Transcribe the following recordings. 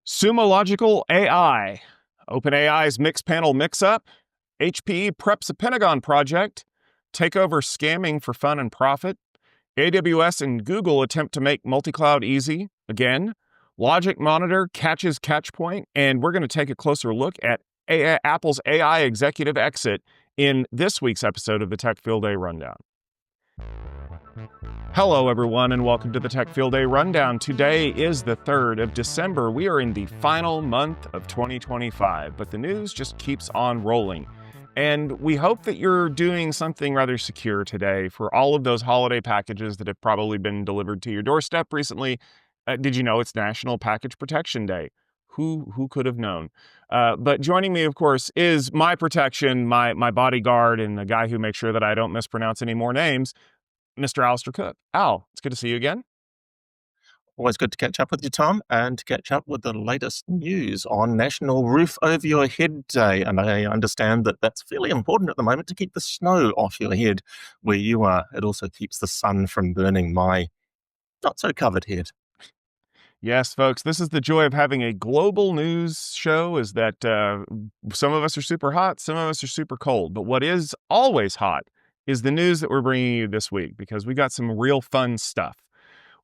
Sumo Logical AI, OpenAI's Mixpanel mix-up, HPE preps a Pentagon project, Takeover scamming for fun and profit, AWS and Google attempt to make multi-cloud easy, again, LogicMonitor catches Catchpoint, and we're going to take a closer look at Apple's AI executive exit in this week's episode of the Tech Field Day Rundown. Hello, everyone, and welcome to the Tech Field Day Rundown. Today is the 3rd of December. We are in the final month of 2025, but the news just keeps on rolling. And we hope that you're doing something rather secure today for all of those holiday packages that have probably been delivered to your doorstep recently. Did you know it's National Package Protection Day? Who could have known? But joining me, of course, is my protection, my bodyguard, and the guy who makes sure that I don't mispronounce any more names, Mr. Alastair Cooke. Al, it's good to see you again. Always good to catch up with you, Tom, and to catch up with the latest news on National Roof Over Your Head Day. And I understand that that's fairly important at the moment to keep the snow off your head where you are. It also keeps the sun from burning my not-so-covered head. Yes, folks, this is the joy of having a global news show, is that some of us are super hot, some of us are super cold. But what is always hot is the news that we're bringing you this week, because we got some real fun stuff.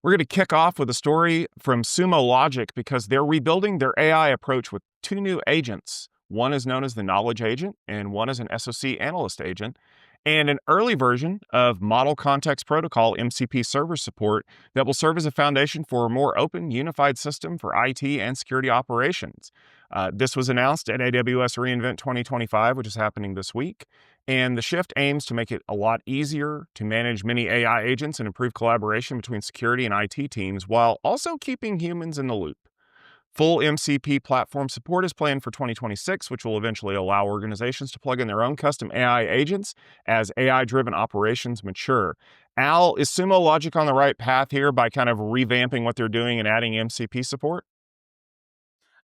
We're going to kick off with a story from Sumo Logic, because they're rebuilding their AI approach with 2 new agents. One is known as the Knowledge Agent, and one is an SOC Analyst Agent, and an early version of Model Context Protocol MCP server support that will serve as a foundation for a more open, unified system for IT and security operations. This was announced at AWS reInvent 2025, which is happening this week. And the shift aims to make it a lot easier to manage many AI agents and improve collaboration between security and IT teams while also keeping humans in the loop. Full MCP platform support is planned for 2026, which will eventually allow organizations to plug in their own custom AI agents as AI-driven operations mature. Al, is Sumo Logic on the right path here by kind of revamping what they're doing and adding MCP support?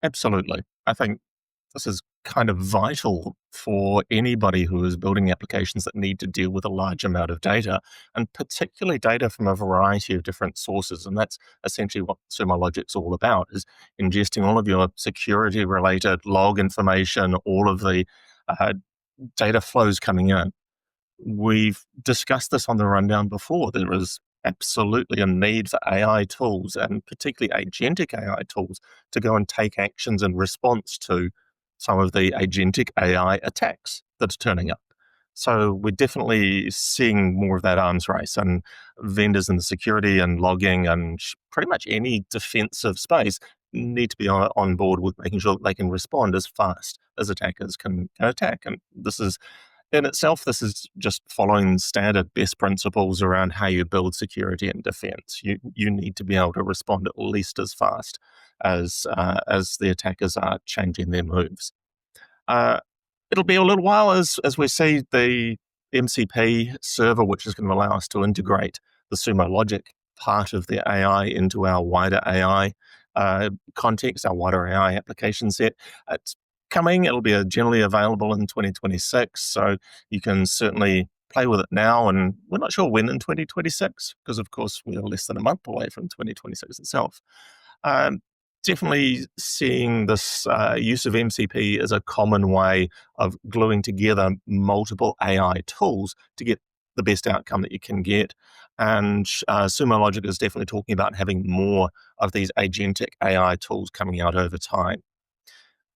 Absolutely. I think this is kind of vital for anybody who is building applications that need to deal with a large amount of data, and particularly data from a variety of different sources. And that's essentially what Sumo Logic's all about, is ingesting all of your security-related log information, all of the data flows coming in. We've discussed this on the rundown before. There is absolutely a need for AI tools, and particularly agentic AI tools, to go and take actions in response to some of the agentic AI attacks that are turning up. So we're definitely seeing more of that arms race, and vendors in the security and logging and pretty much any defensive space need to be on board with making sure that they can respond as fast as attackers can attack. And this is, in itself, this is just following standard best principles around how you build security and defense. You need to be able to respond at least as fast as the attackers are changing their moves. It'll be a little while as we see the MCP server, which is going to allow us to integrate the Sumo Logic part of the AI into our wider AI context, our wider AI application set. It's coming. It'll be generally available in 2026, so you can certainly play with it now, and we're not sure when in 2026, because of course we are less than a month away from 2026 itself. Definitely seeing this use of MCP as a common way of gluing together multiple AI tools to get the best outcome that you can get. And Sumo Logic is definitely talking about having more of these agentic AI tools coming out over time.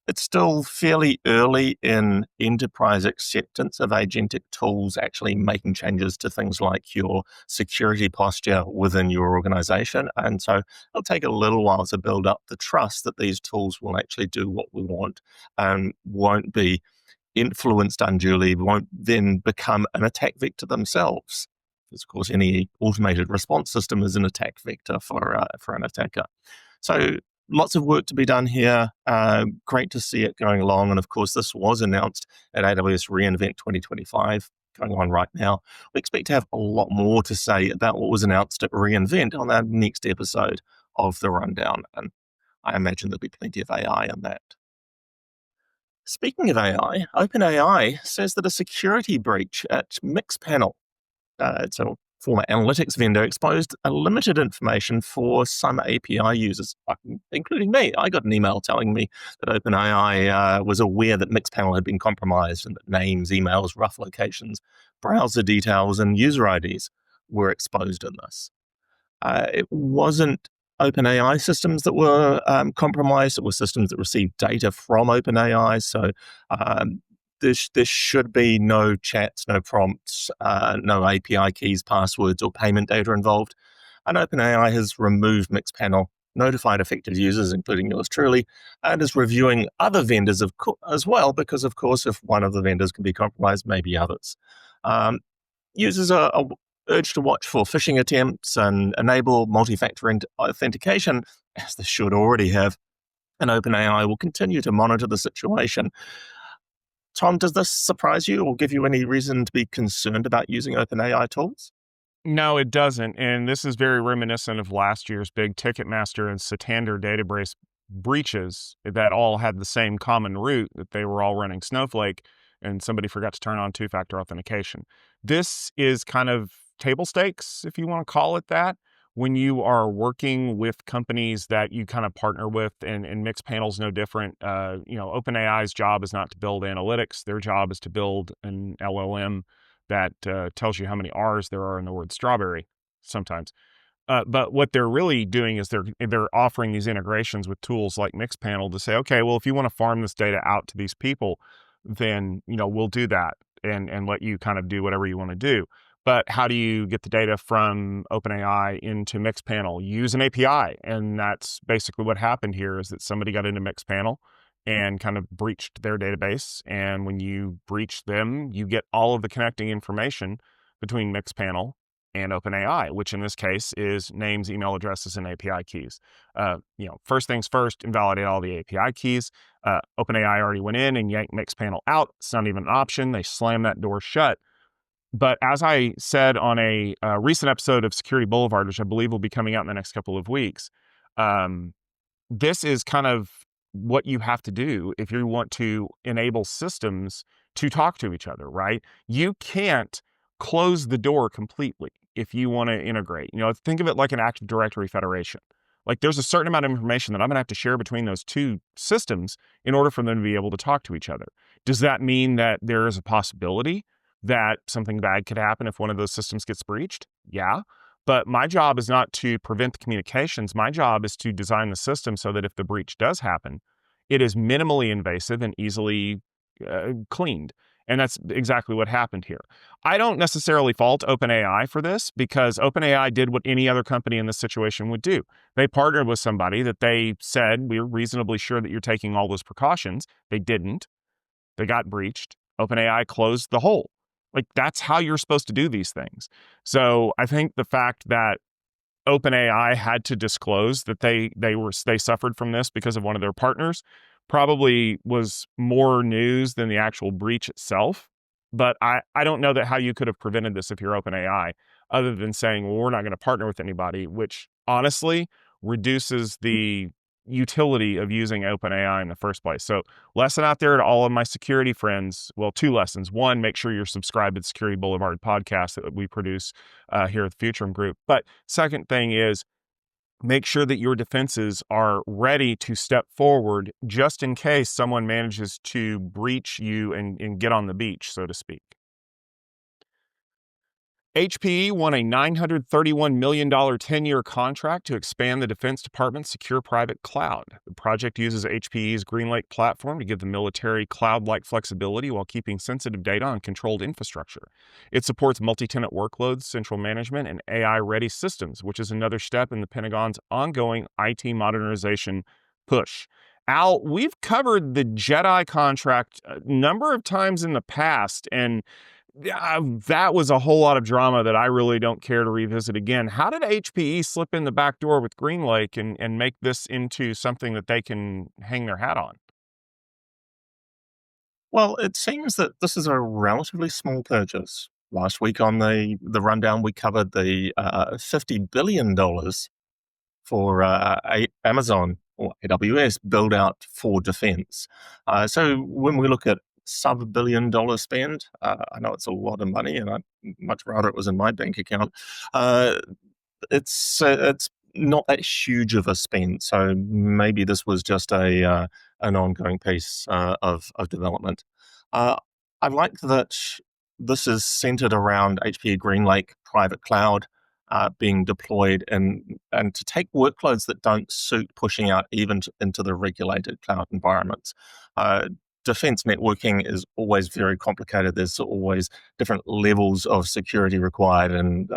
It's still fairly early in enterprise acceptance of agentic tools actually making changes to things like your security posture within your organization. And so it'll take a little while to build up the trust that these tools will actually do what we want and won't be influenced unduly, won't then become an attack vector themselves. Because, of course, any automated response system is an attack vector for an attacker. So lots of work to be done here. Great to see it going along. And of course, this was announced at AWS reInvent 2025, going on right now. We expect to have a lot more to say about what was announced at reInvent on our next episode of the Rundown. And I imagine there'll be plenty of AI in that. Speaking of AI, OpenAI says that a security breach at Mixpanel, it's a former analytics vendor, exposed a limited information for some API users, including me. I got an email telling me that OpenAI was aware that Mixpanel had been compromised and that names, emails, rough locations, browser details, and user IDs were exposed in this. It wasn't OpenAI systems that were compromised. It was systems that received data from OpenAI. So there should be no chats, no prompts, no API keys, passwords, or payment data involved. And OpenAI has removed Mixpanel, notified affected users, including yours truly, and is reviewing other vendors as well, because, of course, if one of the vendors can be compromised, maybe others. Users are urged to watch for phishing attempts and enable multi-factor authentication, as they should already have, and OpenAI will continue to monitor the situation. Tom, does this surprise you or give you any reason to be concerned about using OpenAI tools? No, it doesn't. And this is very reminiscent of last year's big Ticketmaster and Santander database breaches that all had the same common root, that they were all running Snowflake and somebody forgot to turn on two-factor authentication. This is kind of table stakes, if you want to call it that, when you are working with companies that you kind of partner with, and Mixpanel's no different. OpenAI's job is not to build analytics. Their job is to build an LLM that tells you how many R's there are in the word strawberry sometimes. But what they're really doing is they're offering these integrations with tools like Mixpanel to say, okay, well, if you want to farm this data out to these people, then we'll do that and let you kind of do whatever you want to do. But how do you get the data from OpenAI into Mixpanel? Use an API. And that's basically what happened here, is that somebody got into Mixpanel and kind of breached their database. And when you breach them, you get all of the connecting information between Mixpanel and OpenAI, which in this case is names, email addresses, and API keys. First things first, invalidate all the API keys. OpenAI already went in and yanked Mixpanel out. It's not even an option. They slammed that door shut. But as I said on a recent episode of Security Boulevard, which I believe will be coming out in the next couple of weeks, this is kind of what you have to do if you want to enable systems to talk to each other, right? You can't close the door completely if you want to integrate. Think of it like an Active Directory federation. Like, there's a certain amount of information that I'm going to have to share between those two systems in order for them to be able to talk to each other. Does that mean that there is a possibility that something bad could happen if one of those systems gets breached? Yeah. But my job is not to prevent the communications. My job is to design the system so that if the breach does happen, it is minimally invasive and easily cleaned. And that's exactly what happened here. I don't necessarily fault OpenAI for this, because OpenAI did what any other company in this situation would do. They partnered with somebody that they said, we're reasonably sure that you're taking all those precautions. They didn't. They got breached. OpenAI closed the hole. Like, that's how you're supposed to do these things. So I think the fact that OpenAI had to disclose that they suffered from this because of one of their partners probably was more news than the actual breach itself. But I don't know that how you could have prevented this if you're OpenAI, other than saying, well, we're not going to partner with anybody, which honestly reduces the utility of using OpenAI in the first place. So, lesson out there to all of my security friends. Well, two lessons. One, make sure you're subscribed to the Security Boulevard podcast that we produce here at the Futurum Group. But second thing is, make sure that your defenses are ready to step forward just in case someone manages to breach you and get on the beach, so to speak. HPE won a $931 million 10-year contract to expand the Defense Department's secure private cloud. The project uses HPE's GreenLake platform to give the military cloud-like flexibility while keeping sensitive data on controlled infrastructure. It supports multi-tenant workloads, central management, and AI-ready systems, which is another step in the Pentagon's ongoing IT modernization push. Al, we've covered the JEDI contract a number of times in the past, and that was a whole lot of drama that I really don't care to revisit again. How did HPE slip in the back door with GreenLake and make this into something that they can hang their hat on? Well, it seems that this is a relatively small purchase. Last week on the rundown, we covered the $50 billion for Amazon or AWS build out for defense. So when we look at sub-$1 billion spend. I know it's a lot of money, and I'd much rather it was in my bank account. Uh, it's not that huge of a spend, so maybe this was just a an ongoing piece of development. Uh, I like that this is centered around HPE GreenLake private cloud being deployed and to take workloads that don't suit pushing out even into the regulated cloud environments. Uh, Defense networking is always very complicated. There's always different levels of security required, and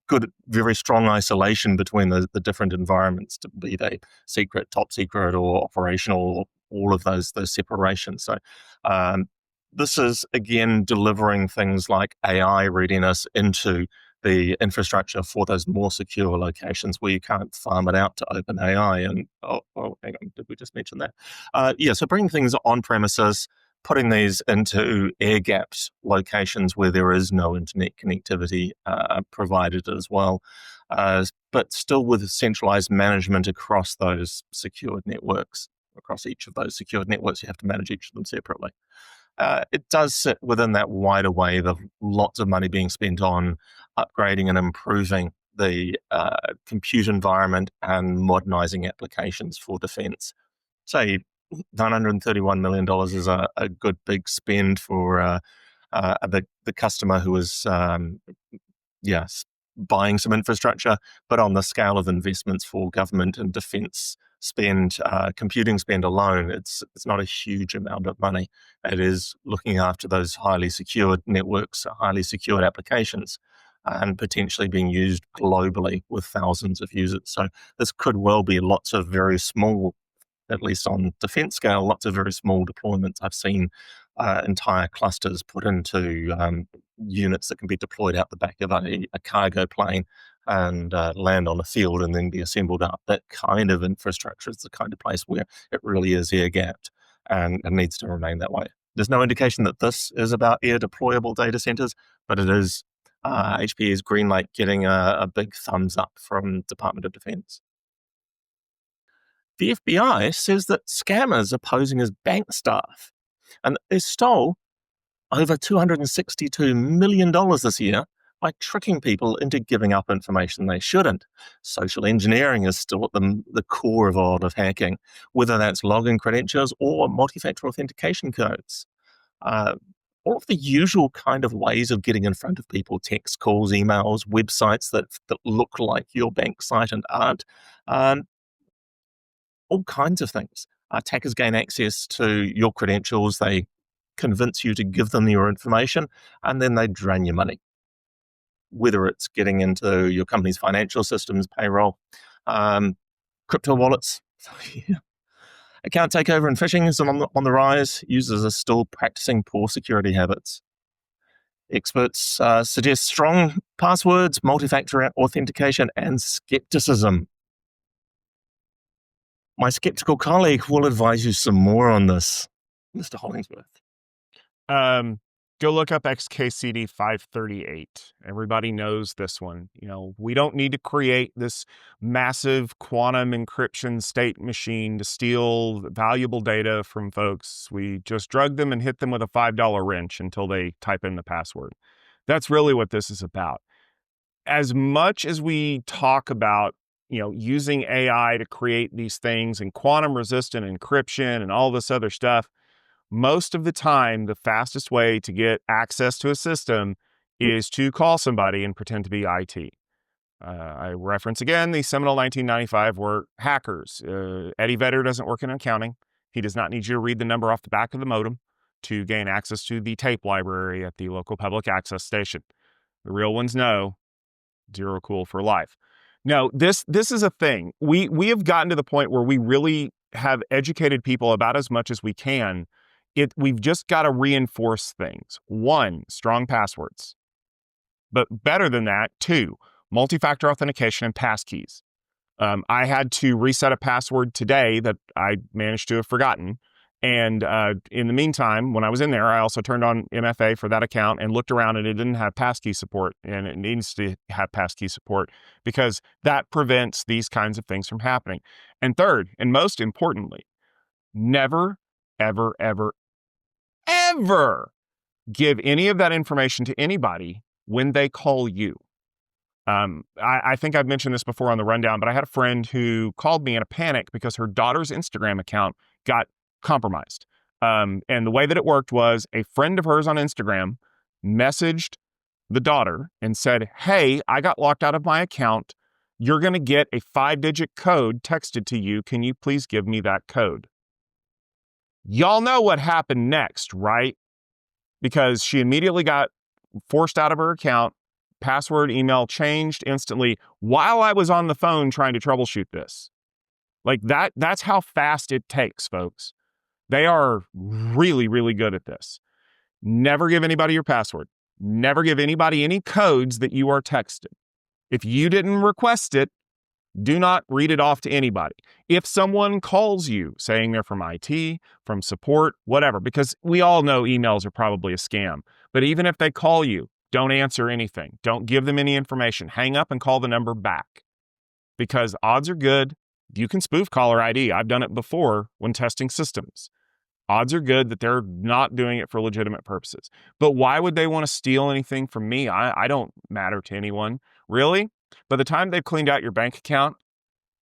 good, very strong isolation between the different environments, to be they secret, top secret, or operational, all of those separations. So um, this is again delivering things like AI readiness into the infrastructure for those more secure locations where you can't farm it out to OpenAI. And hang on, did we just mention that? Yeah, so bringing things on premises, putting these into air-gapped locations where there is no internet connectivity provided as well, but still with centralized management across those secured networks. Across each of those secured networks, you have to manage each of them separately. It does sit within that wider wave of lots of money being spent on upgrading and improving the compute environment and modernizing applications for defense. Say $931 million is a good big spend for the customer who is, yes, buying some infrastructure, but on the scale of investments for government and defense spend, computing spend alone, it's not a huge amount of money. It is looking after those highly secured networks, highly secured applications, and potentially being used globally with thousands of users. So this could well be lots of very small, at least on defense scale, lots of very small deployments. I've seen entire clusters put into units that can be deployed out the back of a cargo plane and land on a field and then be assembled up. That kind of infrastructure is the kind of place where it really is air-gapped and needs to remain that way. There's no indication that this is about air deployable data centers, but it is HPE's GreenLake getting a big thumbs up from Department of Defense. The FBI says that scammers are posing as bank staff and they stole over $262 million this year by tricking people into giving up information they shouldn't. Social engineering is still at the core of a lot of hacking, whether that's login credentials or multi-factor authentication codes. Uh, all of the usual kind of ways of getting in front of people, text calls, emails, websites that look like your bank site and aren't. Um, all kinds of things. Attackers gain access to your credentials. They convince you to give them your information, and then they drain your money. Whether it's getting into your company's financial systems, payroll, crypto wallets. Account takeover and phishing is on the rise. Users are still practicing poor security habits. Experts suggest strong passwords, multi-factor authentication, and skepticism. My skeptical colleague will advise you some more on this, Mr. Hollingsworth. Go look up XKCD 538. Everybody knows this one. We don't need to create this massive quantum encryption state machine to steal valuable data from folks. We just drug them and hit them with a $5 wrench until they type in the password. That's really what this is about. As much as we talk about using AI to create these things and quantum resistant encryption and all this other stuff, most of the time, the fastest way to get access to a system is to call somebody and pretend to be IT. I reference again the seminal 1995 were hackers. Eddie Vedder doesn't work in accounting. He does not need you to read the number off the back of the modem to gain access to the tape library at the local public access station. The real ones know zero cool for life. No, this is a thing. We have gotten to the point where we really have educated people about as much as we can. We've just got to reinforce things. 1, strong passwords. But better than that, 2, multi-factor authentication and passkeys. I had to reset a password today that I managed to have forgotten. And in the meantime, when I was in there, I also turned on MFA for that account and looked around, and it didn't have passkey support, and it needs to have passkey support because that prevents these kinds of things from happening. And third, and most importantly, never, ever, ever, ever give any of that information to anybody when they call you. I think I've mentioned this before on the rundown, but I had a friend who called me in a panic because her daughter's Instagram account got compromised. And the way that it worked was a friend of hers on Instagram messaged the daughter and said, "Hey, I got locked out of my account. You're going to get a 5-digit code texted to you. Can you please give me that code?" Y'all know what happened next, right? Because she immediately got forced out of her account, password, email changed instantly while I was on the phone trying to troubleshoot this. Like that's how fast it takes, folks. They are really, really good at this. Never give anybody your password. Never give anybody any codes that you are texted. If you didn't request it, do not read it off to anybody. If someone calls you saying they're from IT, from support, whatever, because we all know emails are probably a scam. But even if they call you, don't answer anything. Don't give them any information. Hang up and call the number back. Because odds are good, you can spoof caller ID. I've done it before when testing systems. Odds are good that they're not doing it for legitimate purposes. But why would they want to steal anything from me? I don't matter to anyone. Really? By the time they've cleaned out your bank account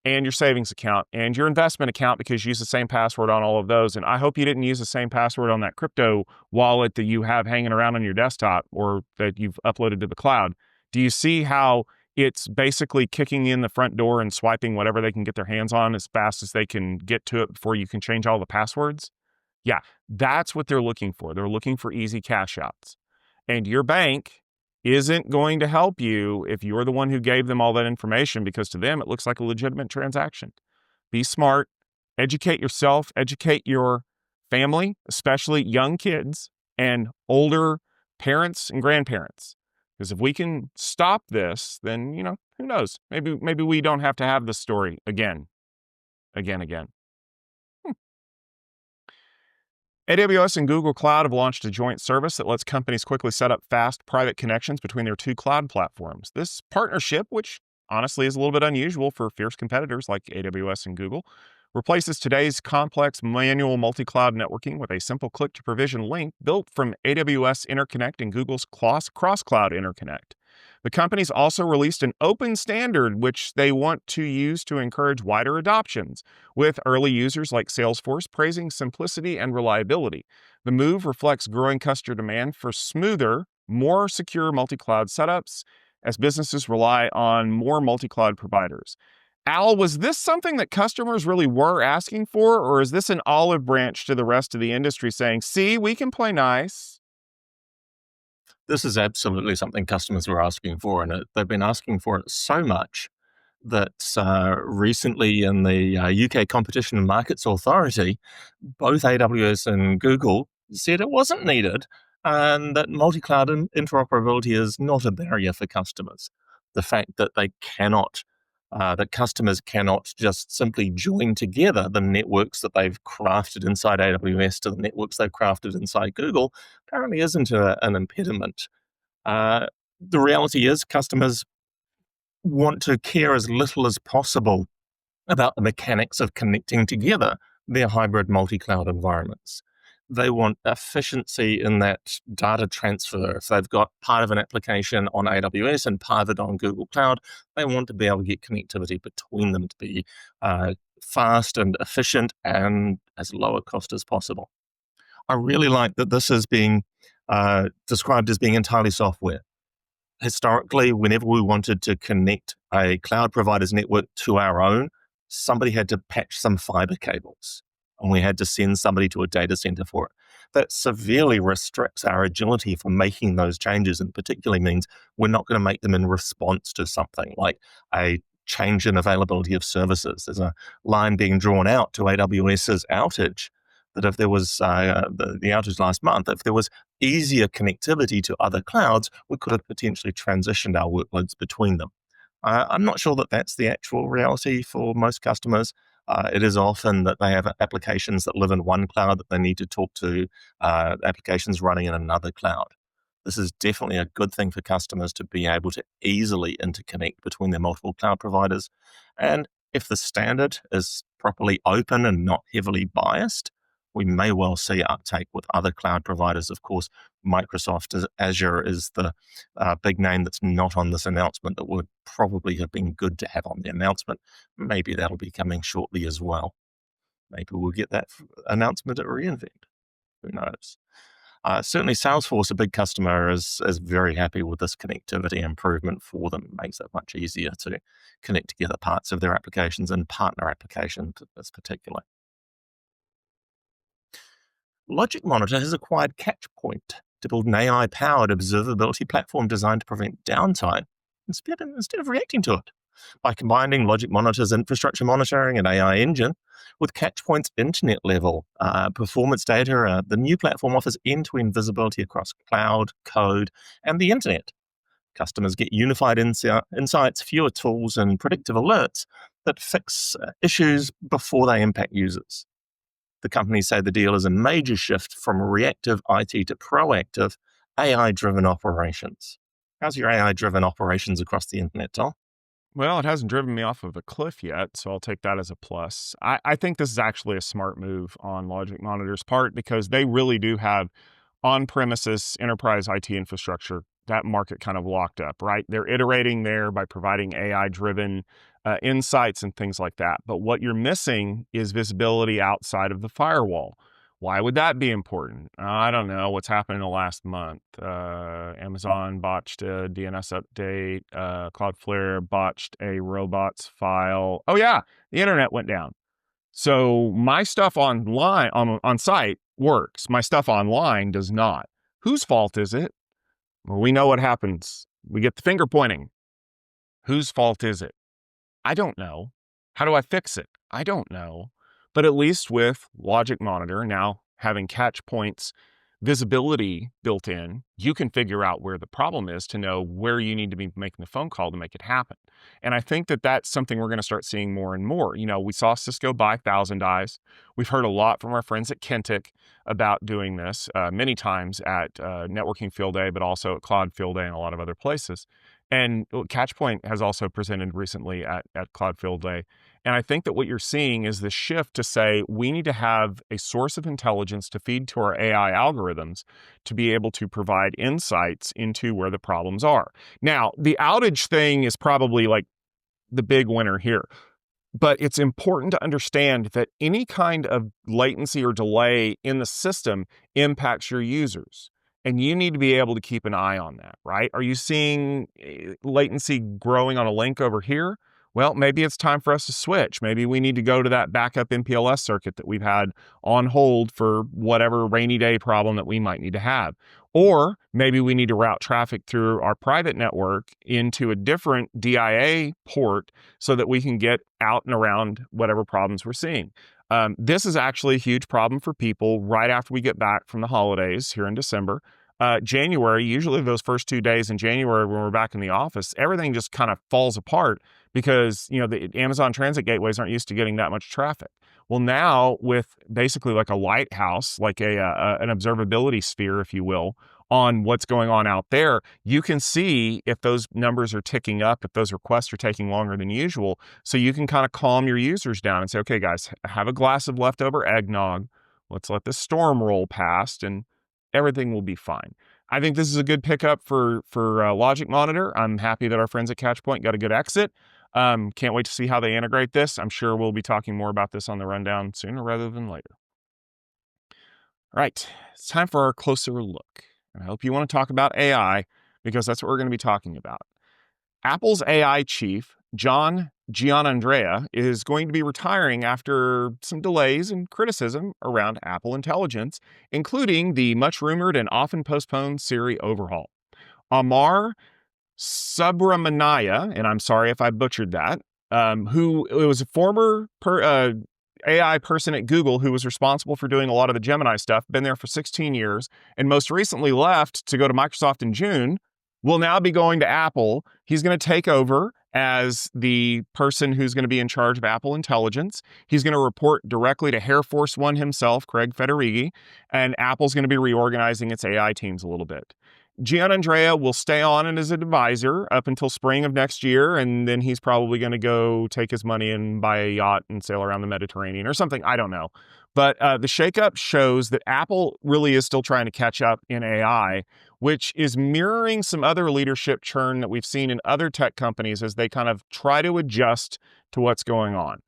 and your savings account and your investment account, because you use the same password on all of those, and I hope you didn't use the same password on that crypto wallet that you have hanging around on your desktop or that you've uploaded to the cloud. Do you see how it's basically kicking in the front door and swiping whatever they can get their hands on as fast as they can get to it before you can change all the passwords? Yeah, that's what they're looking for. They're looking for easy cash outs. And your bank isn't going to help you if you're the one who gave them all that information, because to them, it looks like a legitimate transaction. Be smart, educate yourself, educate your family, especially young kids and older parents and grandparents. Because if we can stop this, then, who knows? Maybe we don't have to have this story again. AWS and Google Cloud have launched a joint service that lets companies quickly set up fast private connections between their two cloud platforms. This partnership, which honestly is a little bit unusual for fierce competitors like AWS and Google, replaces today's complex manual multi-cloud networking with a simple click-to-provision link built from AWS Interconnect and Google's cross-cloud interconnect. The companies also released an open standard, which they want to use to encourage wider adoptions, with early users like Salesforce praising simplicity and reliability. The move reflects growing customer demand for smoother, more secure multi-cloud setups as businesses rely on more multi-cloud providers. Al, was this something that customers really were asking for, or is this an olive branch to the rest of the industry saying, "See, we can play nice"? This is absolutely something customers were asking for, and they've been asking for it so much that recently in the UK Competition and Markets Authority, both AWS and Google said it wasn't needed and that multi-cloud interoperability is not a barrier for customers. The fact that that customers cannot just simply join together the networks that they've crafted inside AWS to the networks they've crafted inside Google apparently isn't an impediment. Uh, the reality is customers want to care as little as possible about the mechanics of connecting together their hybrid multi-cloud environments. They want efficiency in that data transfer. If they've got part of an application on AWS and part of it on Google Cloud, they want to be able to get connectivity between them to be fast and efficient and as low a cost as possible. I really like that this is being described as being entirely software. Historically, whenever we wanted to connect a cloud provider's network to our own, somebody had to patch some fiber cables and we had to send somebody to a data center for it. That severely restricts our agility for making those changes, and particularly means we're not going to make them in response to something like a change in availability of services. There's a line being drawn out to AWS's outage that if there was the outage last month, if there was easier connectivity to other clouds, we could have potentially transitioned our workloads between them. I'm not sure that that's the actual reality for most customers. It is often that they have applications that live in one cloud that they need to talk to applications running in another cloud. This is definitely a good thing for customers to be able to easily interconnect between their multiple cloud providers. And if the standard is properly open and not heavily biased, we may well see uptake with other cloud providers. Of course, Microsoft Azure is the big name that's not on this announcement that would probably have been good to have on the announcement. Maybe that'll be coming shortly as well. Maybe we'll get that announcement at reInvent. Who knows? Certainly, Salesforce, a big customer, is very happy with this connectivity improvement for them. It makes it much easier to connect together parts of their applications and partner applications particularly. LogicMonitor has acquired Catchpoint to build an AI-powered observability platform designed to prevent downtime instead of reacting to it. By combining LogicMonitor's infrastructure monitoring and AI engine with Catchpoint's internet-level performance data, the new platform offers end-to-end visibility across cloud, code, and the internet. Customers get unified insights, fewer tools, and predictive alerts that fix issues before they impact users. The companies say the deal is a major shift from reactive IT to proactive AI-driven operations. How's your AI-driven operations across the internet, Tom? Well, it hasn't driven me off of a cliff yet, so I'll take that as a plus. I think this is actually a smart move on LogicMonitor's part because they really do have on-premises enterprise IT infrastructure, that market kind of locked up, right? They're iterating there by providing AI-driven insights and things like that. But what you're missing is visibility outside of the firewall. Why would that be important? I don't know what's happened in the last month. Amazon botched a DNS update. Cloudflare botched a robots file. Oh yeah, the internet went down. So my stuff online on site works. My stuff online does not. Whose fault is it? Well, we know what happens. We get the finger pointing. Whose fault is it? I don't know. How do I fix it? I don't know. But at least with LogicMonitor now having Catchpoint's visibility built in, you can figure out where the problem is to know where you need to be making the phone call to make it happen. And I think that that's something we're going to start seeing more and more. You know, we saw Cisco buy Thousand Eyes. We've heard a lot from our friends at Kentic about doing this many times at Networking Field Day, but also at Cloud Field Day and a lot of other places. And Catchpoint has also presented recently at Cloud Field Day. And I think that what you're seeing is the shift to say we need to have a source of intelligence to feed to our AI algorithms to be able to provide insights into where the problems are. Now, the outage thing is probably like the big winner here. But it's important to understand that any kind of latency or delay in the system impacts your users. And you need to be able to keep an eye on that, right? Are you seeing latency growing on a link over here? Well, maybe it's time for us to switch. Maybe we need to go to that backup MPLS circuit that we've had on hold for whatever rainy day problem that we might need to have. Or maybe we need to route traffic through our private network into a different DIA port so that we can get out and around whatever problems we're seeing. This is actually a huge problem for people right after we get back from the holidays here in December. January, usually those first 2 days in January when we're back in the office, everything just kind of falls apart because, you know, the Amazon transit gateways aren't used to getting that much traffic. Well, now with basically like a lighthouse, like an observability sphere, if you will, on what's going on out there, you can see if those numbers are ticking up, if those requests are taking longer than usual. So you can kind of calm your users down and say, okay, guys, have a glass of leftover eggnog. Let's let this storm roll past and everything will be fine. I think this is a good pickup for LogicMonitor. I'm happy that our friends at Catchpoint got a good exit. Can't wait to see how they integrate this. I'm sure we'll be talking more about this on the rundown sooner rather than later. All right, it's time for our closer look. I hope you want to talk about AI because that's what we're going to be talking about. Apple's AI chief, Giannandrea, is going to be retiring after some delays and criticism around Apple Intelligence, including the much rumored and often postponed Siri overhaul. Amar Subramanya, and I'm sorry if I butchered that, who was a former AI person at Google who was responsible for doing a lot of the Gemini stuff, been there for 16 years, and most recently left to go to Microsoft in June, will now be going to Apple. He's going to take over as the person who's going to be in charge of Apple Intelligence. He's going to report directly to Air Force One himself, Craig Federighi, and Apple's going to be reorganizing its AI teams a little bit. Giannandrea will stay on as an advisor up until spring of next year, and then he's probably going to go take his money and buy a yacht and sail around the Mediterranean or something. I don't know. But the shakeup shows that Apple really is still trying to catch up in AI, which is mirroring some other leadership churn that we've seen in other tech companies as they kind of try to adjust to what's going on.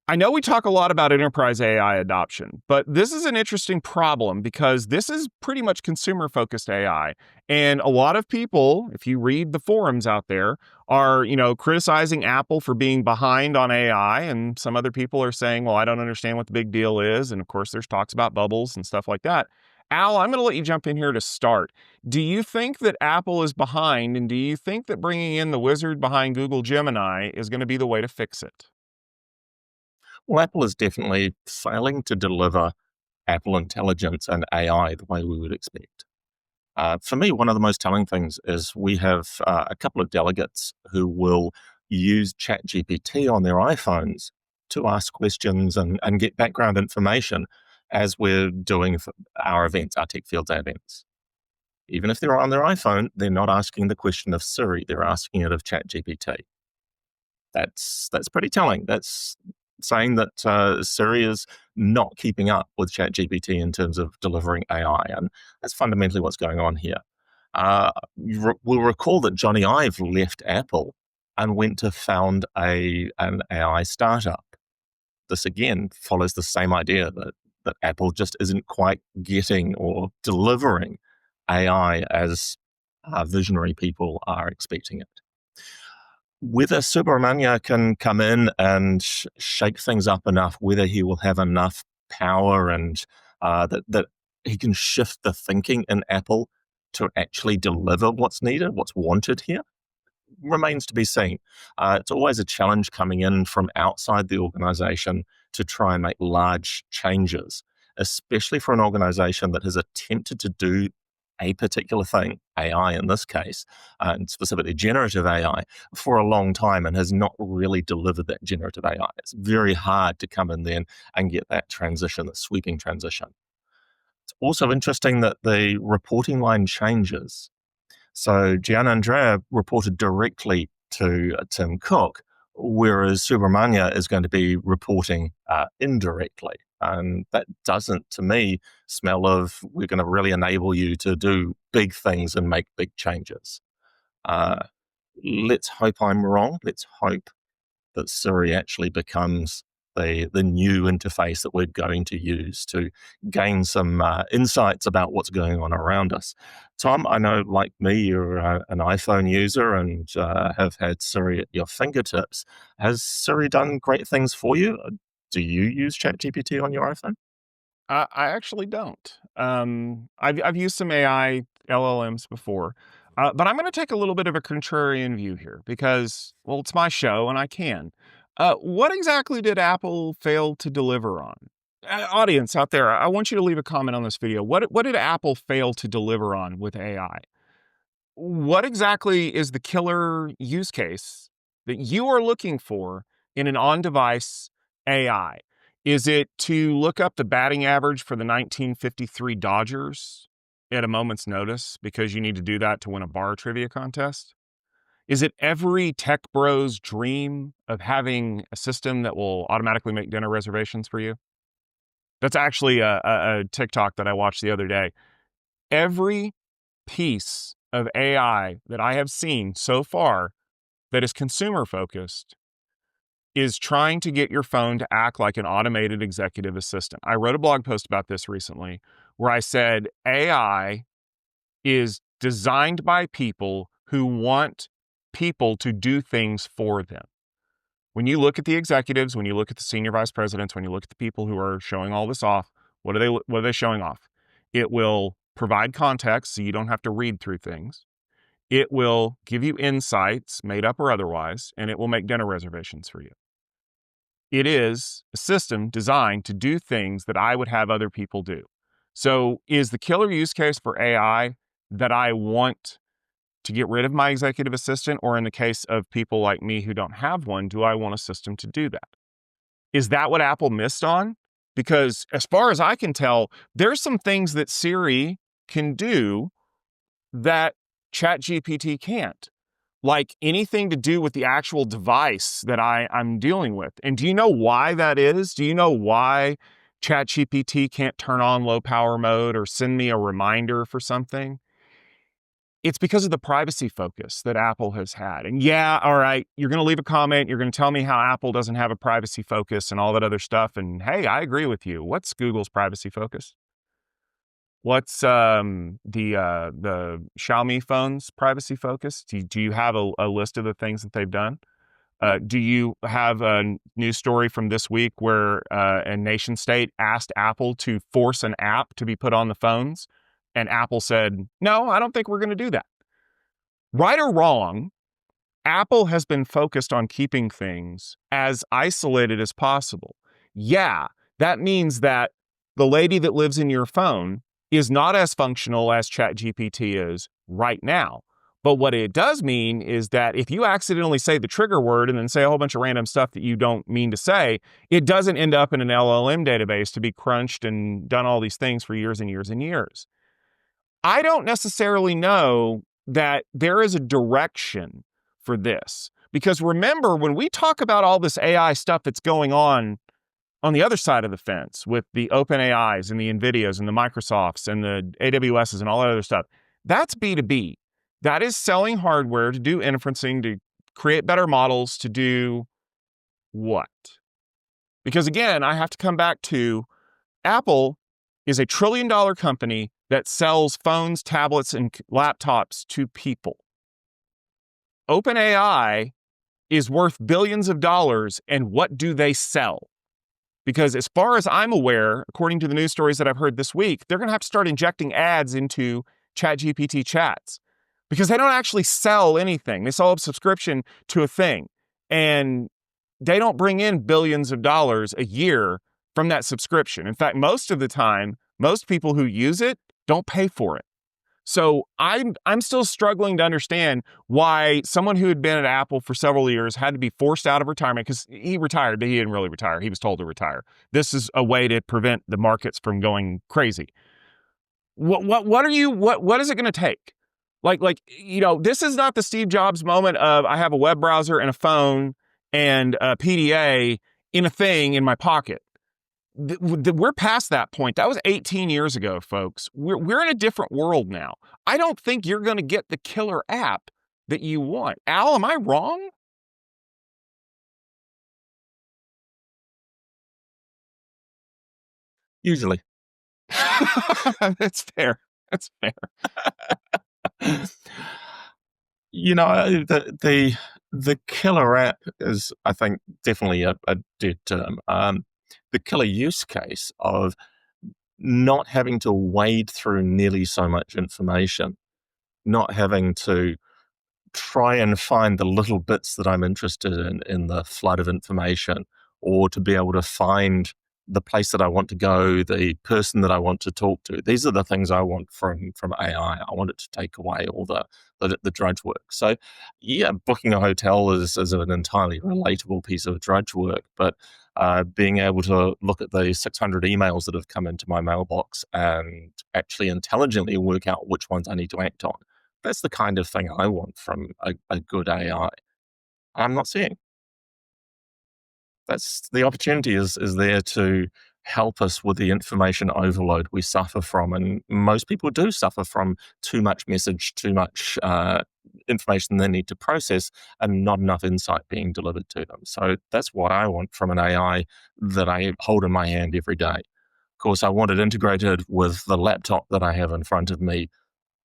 I know we talk a lot about enterprise AI adoption, but this is an interesting problem because this is pretty much consumer-focused AI. And a lot of people, if you read the forums out there, are, criticizing Apple for being behind on AI. And some other people are saying, well, I don't understand what the big deal is. And of course, there's talks about bubbles and stuff like that. Al, I'm going to let you jump in here to start. Do you think that Apple is behind? And do you think that bringing in the wizard behind Google Gemini is going to be the way to fix it? Well, Apple is definitely failing to deliver Apple Intelligence and AI the way we would expect. For me, one of the most telling things is we have a couple of delegates who will use ChatGPT on their iPhones to ask questions and get background information as we're doing our events, our Tech Field Day events. Even if they're on their iPhone, they're not asking the question of Siri, they're asking it of ChatGPT. That's pretty telling. That's saying that Siri is not keeping up with ChatGPT in terms of delivering AI, and that's fundamentally what's going on here. We'll recall that Johnny Ive left Apple and went to found an AI startup. This again follows the same idea that Apple just isn't quite getting or delivering AI as visionary people are expecting it. Whether Subramanya can come in and shake things up enough, whether he will have enough power and that he can shift the thinking in Apple to actually deliver what's needed, what's wanted here, remains to be seen. It's always a challenge coming in from outside the organization to try and make large changes, especially for an organization that has attempted to do a particular thing, AI in this case, and specifically generative AI, for a long time and has not really delivered that generative AI. It's very hard to come in then and get that transition, that sweeping transition. It's also interesting that the reporting line changes. So Giannandrea reported directly to Tim Cooke, whereas Subramanya is going to be reporting indirectly. And that doesn't, to me, smell of we're going to really enable you to do big things and make big changes. Let's hope I'm wrong. Let's hope that Siri actually becomes the new interface that we're going to use to gain some insights about what's going on around us. Tom, I know, like me, you're an iPhone user and have had Siri at your fingertips. Has Siri done great things for you? Do you use ChatGPT on your iPhone? I actually don't. I've used some AI LLMs before, but I'm going to take a little bit of a contrarian view here because, well, it's my show and I can. What exactly did Apple fail to deliver on? Audience out there, I want you to leave a comment on this video. What did Apple fail to deliver on with AI? What exactly is the killer use case that you are looking for in an on-device AI? Is it to look up the batting average for the 1953 Dodgers at a moment's notice because you need to do that to win a bar trivia contest? Is it every tech bro's dream of having a system that will automatically make dinner reservations for you? That's actually a TikTok that I watched the other day. Every piece of AI that I have seen so far that is consumer focused is trying to get your phone to act like an automated executive assistant. I wrote a blog post about this recently where I said AI is designed by people who want people to do things for them. When you look at the executives, when you look at the senior vice presidents, when you look at the people who are showing all this off, what are they showing off? It will provide context so you don't have to read through things. It will give you insights, made up or otherwise, and it will make dinner reservations for you. It is a system designed to do things that I would have other people do. So is the killer use case for AI that I want to get rid of my executive assistant, or in the case of people like me who don't have one, do I want a system to do that? Is that what Apple missed on? Because as far as I can tell, there's some things that Siri can do that ChatGPT can't, like anything to do with the actual device that I'm dealing with. And do you know why that is? Do you know why ChatGPT can't turn on low power mode or send me a reminder for something. It's because of the privacy focus that Apple has had. And yeah, all right, you're going to leave a comment. You're going to tell me how Apple doesn't have a privacy focus and all that other stuff. And hey, I agree with you. What's Google's privacy focus? What's the Xiaomi phone's privacy focus? Do you have a list of the things that they've done? Do you have a news story from this week where a nation state asked Apple to force an app to be put on the phones? And Apple said, no, I don't think we're going to do that. Right or wrong, Apple has been focused on keeping things as isolated as possible. Yeah, that means that the lady that lives in your phone is not as functional as ChatGPT is right now. But what it does mean is that if you accidentally say the trigger word and then say a whole bunch of random stuff that you don't mean to say, it doesn't end up in an LLM database to be crunched and done all these things for years and years and years. I don't necessarily know that there is a direction for this. Because remember, when we talk about all this AI stuff that's going on the other side of the fence with the OpenAIs and the NVIDIAs and the Microsofts and the AWSs and all that other stuff, that's B2B. That is selling hardware to do inferencing, to create better models, to do what? Because again, I have to come back to Apple is a $1 trillion company that sells phones, tablets, and laptops to people. OpenAI is worth billions of dollars, and what do they sell? Because as far as I'm aware, according to the news stories that I've heard this week, they're going to have to start injecting ads into ChatGPT chats because they don't actually sell anything. They sell a subscription to a thing, and they don't bring in billions of dollars a year from that subscription. In fact, most of the time, most people who use it don't pay for it. So I'm still struggling to understand why someone who had been at Apple for several years had to be forced out of retirement, because he retired, but he didn't really retire. He was told to retire. This is a way to prevent the markets from going crazy. What is it going to take? This is not the Steve Jobs moment of I have a web browser and a phone and a PDA in a thing in my pocket. We're past that point. That was 18 years ago, folks. We're in a different world now. I don't think you're going to get the killer app that you want. Al, am I wrong? Usually. That's fair. That's fair. The killer app is, I think, definitely a dead term. The killer use case of not having to wade through nearly so much information, not having to try and find the little bits that I'm interested in the flood of information, or to be able to find the place that I want to go, the person that I want to talk to. These are the things I want from AI. I want it to take away all the drudge work. So, yeah, booking a hotel is an entirely relatable piece of drudge work, but being able to look at the 600 emails that have come into my mailbox and actually intelligently work out which ones I need to act on, that's the kind of thing I want from a good AI. I'm not seeing. That's the opportunity is there to help us with the information overload we suffer from. And most people do suffer from too much message, too much information they need to process, and not enough insight being delivered to them. So that's what I want from an AI that I hold in my hand every day. Of course, I want it integrated with the laptop that I have in front of me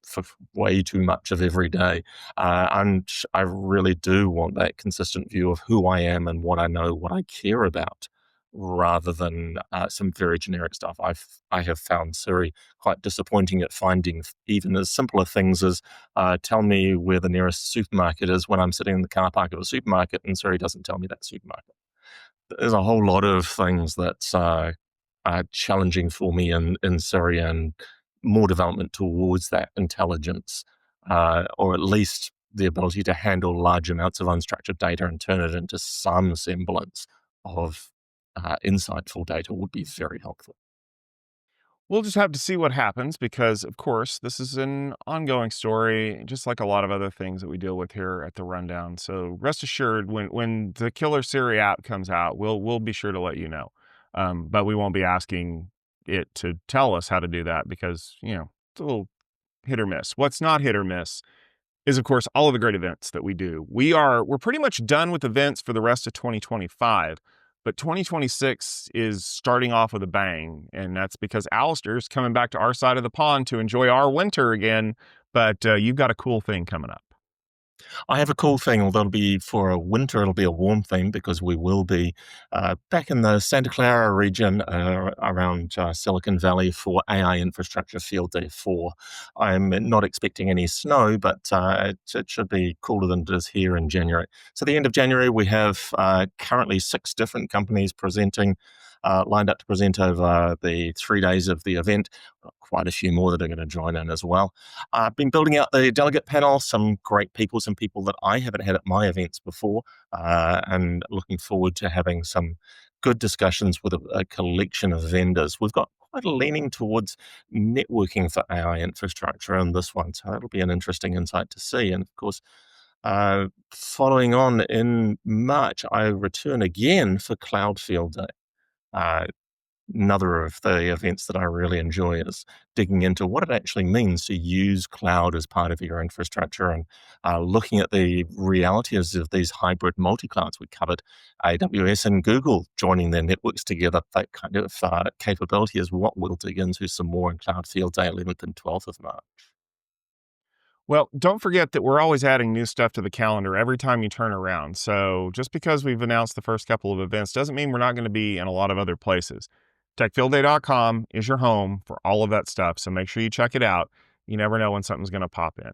for way too much of every day. And I really do want that consistent view of who I am and what I know, what I care about, rather than some very generic stuff. I have found Siri quite disappointing at finding even as simple things as tell me where the nearest supermarket is when I'm sitting in the car park of a supermarket, and Siri doesn't tell me that supermarket. There's a whole lot of things that are challenging for me in Siri, and more development towards that intelligence, or at least the ability to handle large amounts of unstructured data and turn it into some semblance of insightful data would be very helpful. We'll just have to see what happens because, of course, this is an ongoing story, just like a lot of other things that we deal with here at the Rundown. So rest assured, when the killer Siri app comes out, we'll be sure to let you know. But we won't be asking it to tell us how to do that because, it's a little hit or miss. What's not hit or miss is, of course, all of the great events that we do. We're pretty much done with events for the rest of 2025, but 2026 is starting off with a bang, and that's because Alastair's coming back to our side of the pond to enjoy our winter again, but you've got a cool thing coming up. I have a cool thing, although it'll be for a winter, it'll be a warm thing because we will be back in the Santa Clara region around Silicon Valley for AI Infrastructure Field Day 4. I'm not expecting any snow, but it should be cooler than it is here in January. So, the end of January, we have currently 6 different companies presenting. Lined up to present over the 3 days of the event. Quite a few more that are going to join in as well. I've been building out the delegate panel, some great people, some people that I haven't had at my events before, and looking forward to having some good discussions with a collection of vendors. We've got quite a leaning towards networking for AI infrastructure in this one, so that'll be an interesting insight to see. And of course, following on in March, I return again for Cloud Field Day. Uh, Another of the events that I really enjoy is digging into what it actually means to use cloud as part of your infrastructure and looking at the realities of these hybrid multi-clouds. We covered AWS and Google joining their networks together. That kind of capability is what we'll dig into some more in Cloud Field Day 11th and 12th of March. Well, don't forget that we're always adding new stuff to the calendar every time you turn around. So just because we've announced the first couple of events doesn't mean we're not going to be in a lot of other places. TechFieldDay.com is your home for all of that stuff. So make sure you check it out. You never know when something's going to pop in.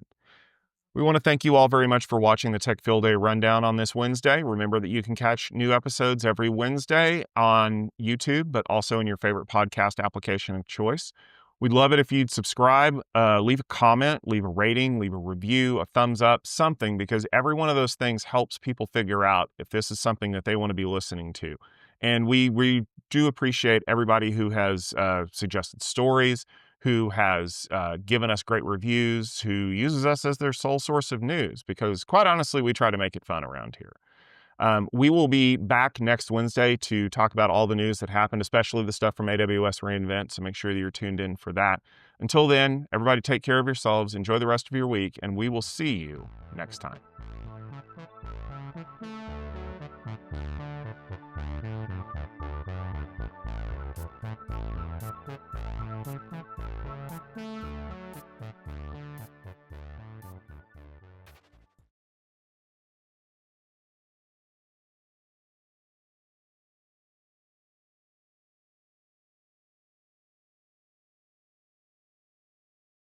We want to thank you all very much for watching the Tech Field Day Rundown on this Wednesday. Remember that you can catch new episodes every Wednesday on YouTube, but also in your favorite podcast application of choice. We'd love it if you'd subscribe, leave a comment, leave a rating, leave a review, a thumbs up, something, because every one of those things helps people figure out if this is something that they want to be listening to. And we do appreciate everybody who has suggested stories, who has given us great reviews, who uses us as their sole source of news, because quite honestly, we try to make it fun around here. We will be back next Wednesday to talk about all the news that happened, especially the stuff from AWS reInvent, so make sure that you're tuned in for that. Until then, everybody take care of yourselves, enjoy the rest of your week, and we will see you next time.